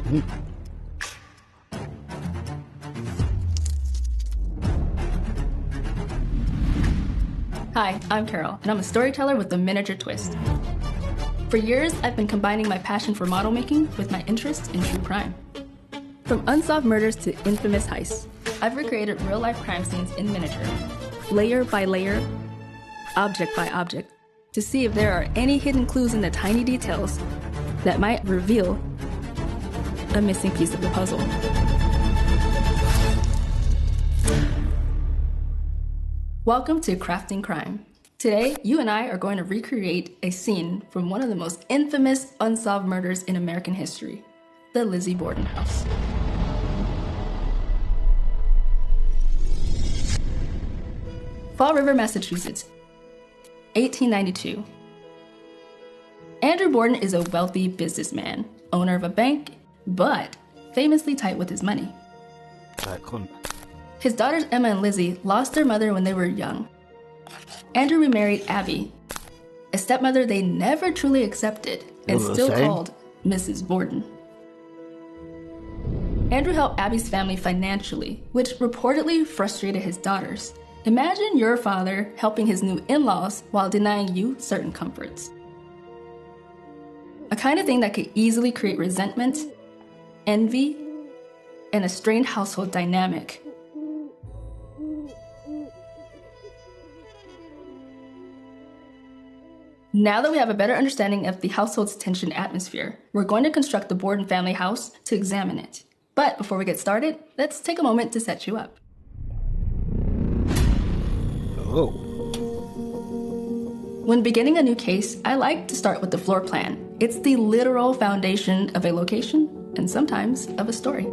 Hi, I'm Carol, and I'm a storyteller with a miniature twist. For years, I've been combining my passion for model making with my interest in true crime. From unsolved murders to infamous heists, I've recreated real-life crime scenes in miniature, layer by layer, object by object, to see if there are any hidden clues in the tiny details that might reveal a missing piece of the puzzle. Welcome to Crafting Crime. Today, you and I are going to recreate a scene from one of the most infamous unsolved murders in American history, the Lizzie Borden house. Fall River, Massachusetts, 1892. Andrew Borden is a wealthy businessman, owner of a bank, but famously tight with his money. His daughters Emma and Lizzie lost their mother when they were young. Andrew remarried Abby, a stepmother they never truly accepted and still called Mrs. Borden. Andrew helped Abby's family financially, which reportedly frustrated his daughters. Imagine your father helping his new in-laws while denying you certain comforts. A kind of thing that could easily create resentment, envy, and a strained household dynamic. Now that we have a better understanding of the household's tension atmosphere, we're going to construct the Borden family house to examine it. But before we get started, let's take a moment to set you up. Oh. When beginning a new case, I like to start with the floor plan. It's the literal foundation of a location, and sometimes of a story.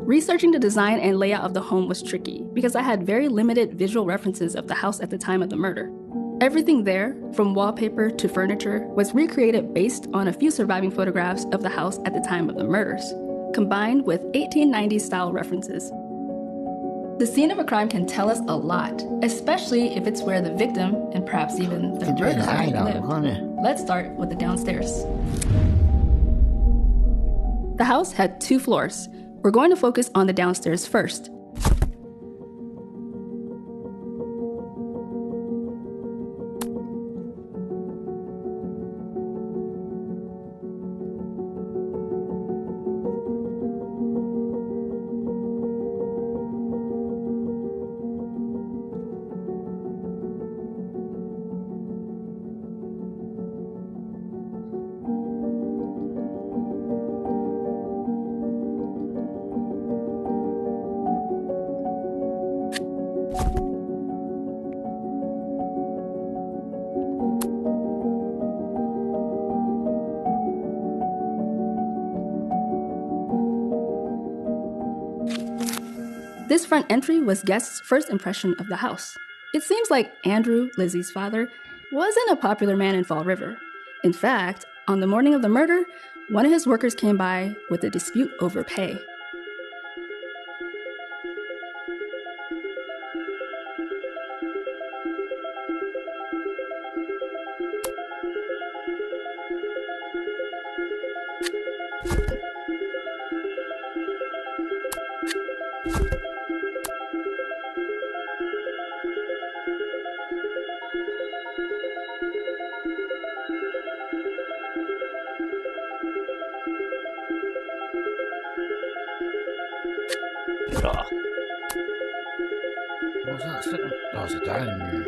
Researching the design and layout of the home was tricky because I had very limited visual references of the house at the time of the murder. Everything there, from wallpaper to furniture, was recreated based on a few surviving photographs of the house at the time of the murders, combined with 1890s style references. The scene of a crime can tell us a lot, especially if it's where the victim, and perhaps even the murderer, lived. Let's start with the downstairs. The house had 2 floors. We're going to focus on the downstairs first. This front entry was guests' first impression of the house. It seems like Andrew, Lizzie's father, wasn't a popular man in Fall River. In fact, on the morning of the murder, one of his workers came by with a dispute over pay. What's that sitting? Oh, it's a dining room.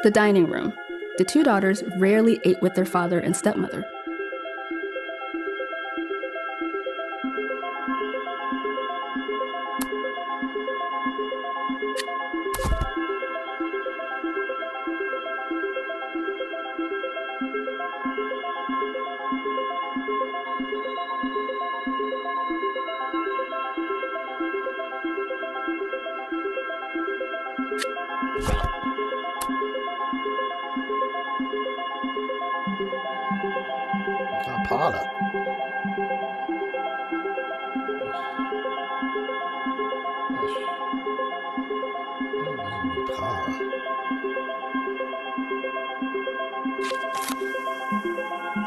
The dining room. The 2 daughters rarely ate with their father and stepmother. Parlor.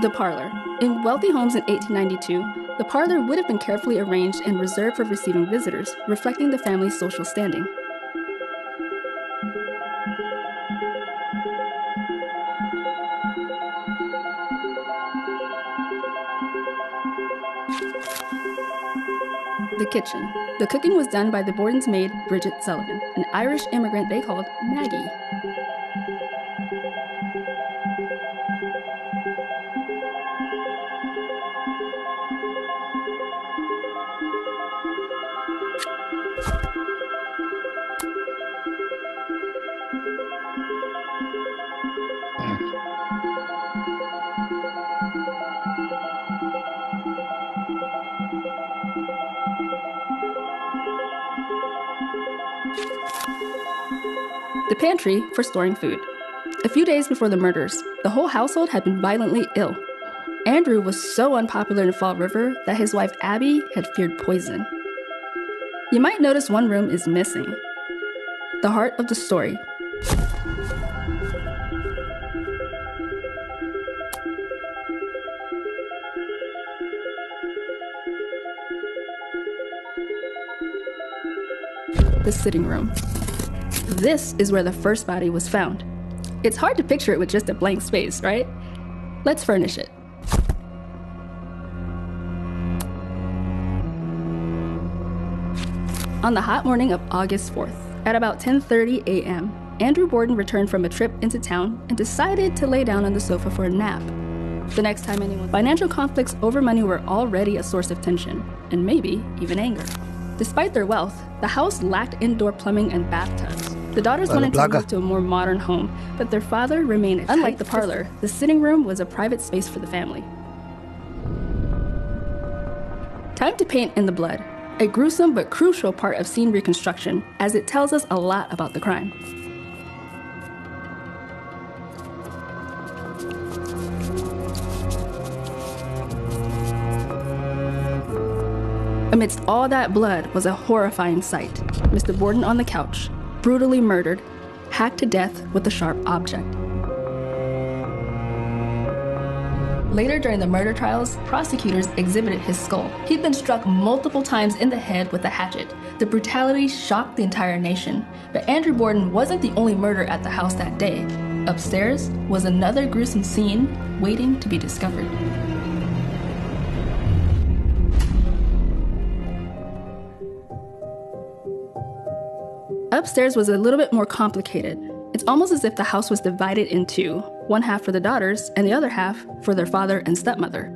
The parlor. In wealthy homes in 1892, the parlor would have been carefully arranged and reserved for receiving visitors, reflecting the family's social standing. The kitchen. The cooking was done by the Borden's maid, Bridget Sullivan, an Irish immigrant they called Maggie. The pantry for storing food. A few days before the murders, the whole household had been violently ill. Andrew was so unpopular in Fall River that his wife Abby had feared poison. You might notice one room is missing. The heart of the story. The sitting room. This is where the first body was found. It's hard to picture it with just a blank space, right? Let's furnish it. On the hot morning of August 4th, at about 10:30 a.m., Andrew Borden returned from a trip into town and decided to lay down on the sofa for a nap. The next time anyone... Financial conflicts over money were already a source of tension, and maybe even anger. Despite their wealth, the house lacked indoor plumbing and bathtubs. The daughters wanted to move to a more modern home, but their father remained a Unlike the parlor, the sitting room was a private space for the family. Time to paint in the blood, a gruesome but crucial part of scene reconstruction, as it tells us a lot about the crime. Amidst all that blood was a horrifying sight. Mr. Borden on the couch, brutally murdered, hacked to death with a sharp object. Later during the murder trials, prosecutors exhibited his skull. He'd been struck multiple times in the head with a hatchet. The brutality shocked the entire nation. But Andrew Borden wasn't the only murder at the house that day. Upstairs was another gruesome scene waiting to be discovered. Upstairs was a little bit more complicated. It's almost as if the house was divided in two, one half for the daughters and the other half for their father and stepmother.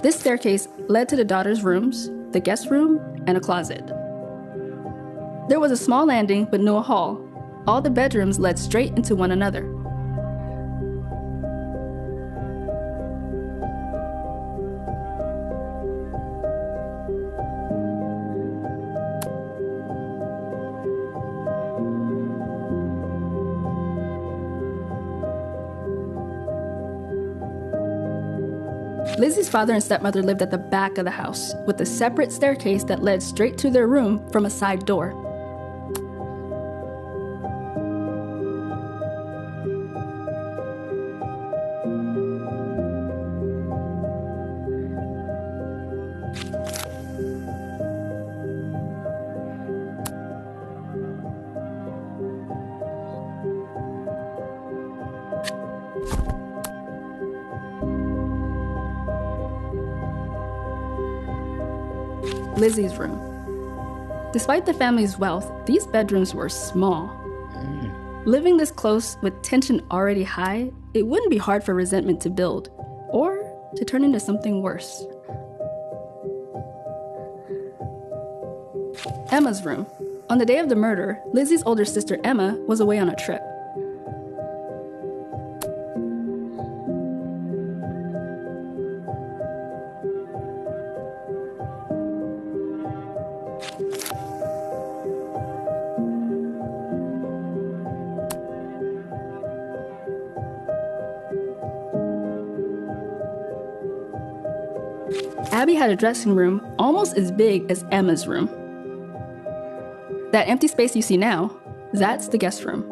This staircase led to the daughters' rooms, the guest room, and a closet. There was a small landing, but no hall. All the bedrooms led straight into one another. Lizzie's father and stepmother lived at the back of the house, with a separate staircase that led straight to their room from a side door. Lizzie's room. Despite the family's wealth, these bedrooms were small. Living this close with tension already high, it wouldn't be hard for resentment to build, or to turn into something worse. Emma's room. On the day of the murder, Lizzie's older sister Emma was away on a trip. Abby had a dressing room almost as big as Emma's room. That empty space you see now, that's the guest room.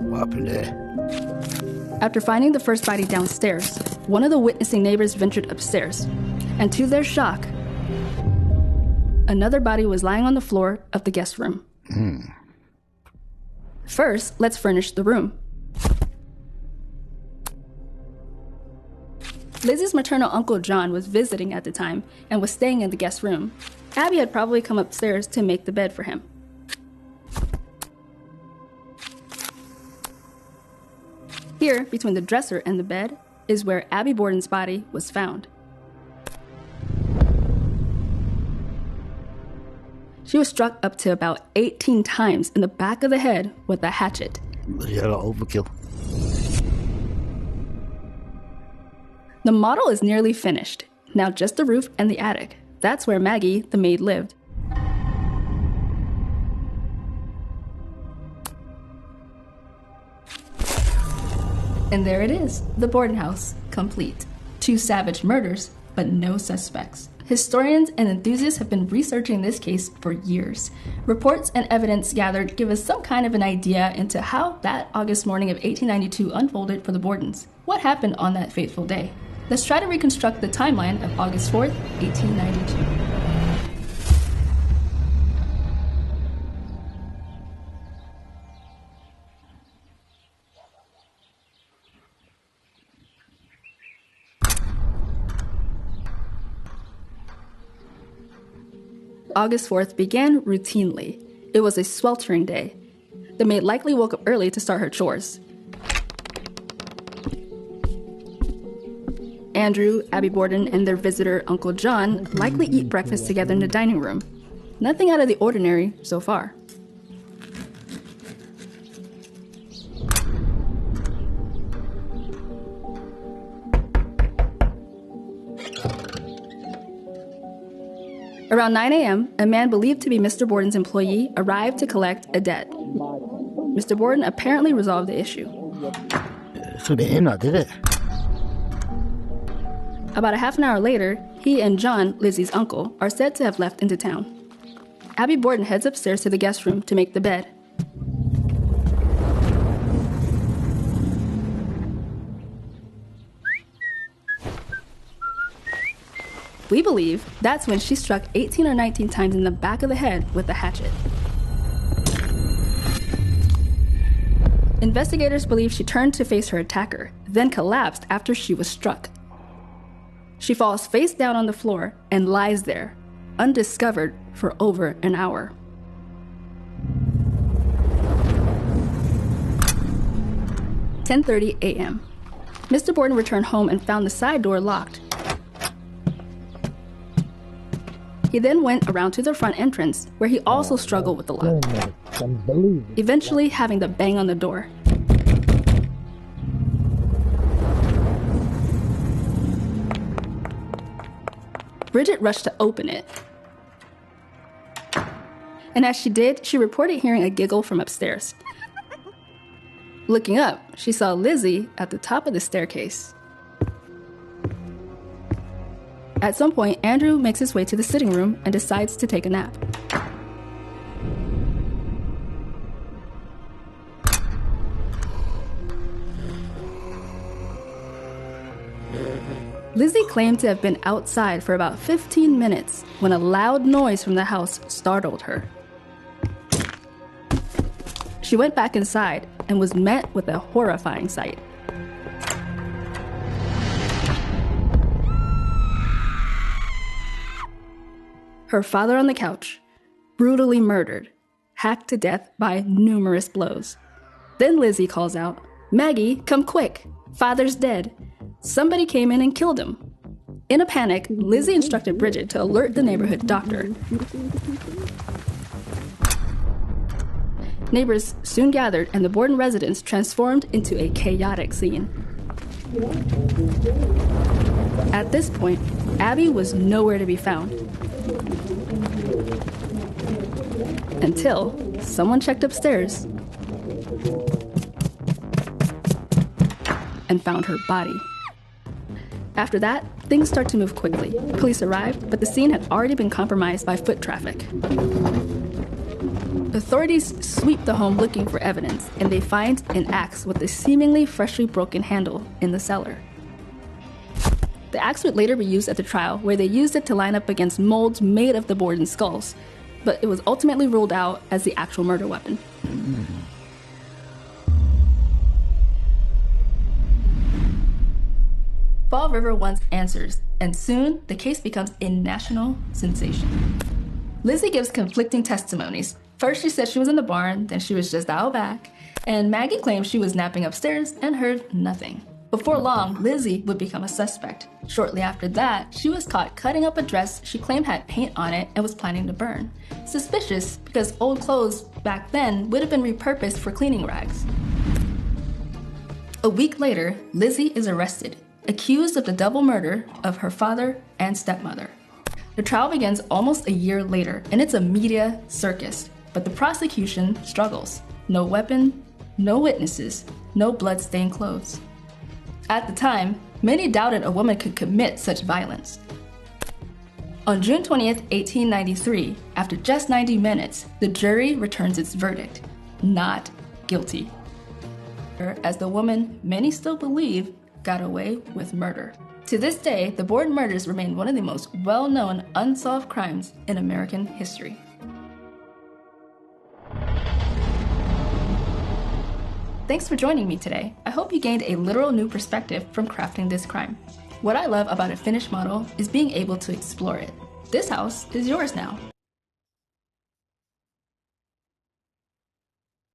What happened there? After finding the first body downstairs, one of the witnessing neighbors ventured upstairs, and to their shock, another body was lying on the floor of the guest room. First, let's furnish the room. Lizzie's maternal uncle John was visiting at the time and was staying in the guest room. Abby had probably come upstairs to make the bed for him. Here, between the dresser and the bed, is where Abby Borden's body was found. She was struck up to about 18 times in the back of the head with a hatchet. Yeah, overkill. The model is nearly finished. Now just the roof and the attic. That's where Maggie, the maid, lived. And there it is, the Borden house, complete. 2 savage murders, but no suspects. Historians and enthusiasts have been researching this case for years. Reports and evidence gathered give us some kind of an idea into how that August morning of 1892 unfolded for the Bordens. What happened on that fateful day? Let's try to reconstruct the timeline of August 4th, 1892. August 4th began routinely. It was a sweltering day. The maid likely woke up early to start her chores. Andrew, Abby Borden, and their visitor, Uncle John, likely eat breakfast together in the dining room. Nothing out of the ordinary so far. Around 9 a.m., a man believed to be Mr. Borden's employee arrived to collect a debt. Mr. Borden apparently resolved the issue. So they did not, did it? About a half an hour later, he and John, Lizzie's uncle, are said to have left into town. Abby Borden heads upstairs to the guest room to make the bed. We believe that's when she struck 18 or 19 times in the back of the head with a hatchet. Investigators believe she turned to face her attacker, then collapsed after she was struck. She falls face down on the floor and lies there, undiscovered for over an hour. "10:30 a.m. Mr. Borden returned home and found the side door locked. He then went around to the front entrance, where he also struggled with the lock, eventually having to bang on the door. Bridget rushed to open it. And as she did, she reported hearing a giggle from upstairs. Looking up, she saw Lizzie at the top of the staircase. At some point, Andrew makes his way to the sitting room and decides to take a nap. Lizzie claimed to have been outside for about 15 minutes when a loud noise from the house startled her. She went back inside and was met with a horrifying sight. Her father on the couch, brutally murdered, hacked to death by numerous blows. Then Lizzie calls out, "Maggie, come quick! Father's dead. Somebody came in and killed him." In a panic, Lizzie instructed Bridget to alert the neighborhood doctor. Neighbors soon gathered and the Borden residence transformed into a chaotic scene. At this point, Abby was nowhere to be found. Until someone checked upstairs and found her body. After that, things start to move quickly. Police arrived, but the scene had already been compromised by foot traffic. Authorities sweep the home looking for evidence, and they find an axe with a seemingly freshly broken handle in the cellar. The axe would later be used at the trial, where they used it to line up against molds made of the Borden skulls, but it was ultimately ruled out as the actual murder weapon. Fall River wants answers, and soon the case becomes a national sensation. Lizzie gives conflicting testimonies. First she said she was in the barn, then she was just out back, and Maggie claims she was napping upstairs and heard nothing. Before long, Lizzie would become a suspect. Shortly after that, she was caught cutting up a dress she claimed had paint on it and was planning to burn. Suspicious because old clothes back then would have been repurposed for cleaning rags. A week later, Lizzie is arrested, accused of the double murder of her father and stepmother. The trial begins almost a year later, and it's a media circus, but the prosecution struggles. No weapon, no witnesses, no blood-stained clothes. At the time, many doubted a woman could commit such violence. On June 20th, 1893, after just 90 minutes, the jury returns its verdict: not guilty. As the woman many still believe got away with murder. To this day, the Borden murders remain one of the most well-known unsolved crimes in American history. Thanks for joining me today. I hope you gained a literal new perspective from crafting this crime. What I love about a finished model is being able to explore it. This house is yours now.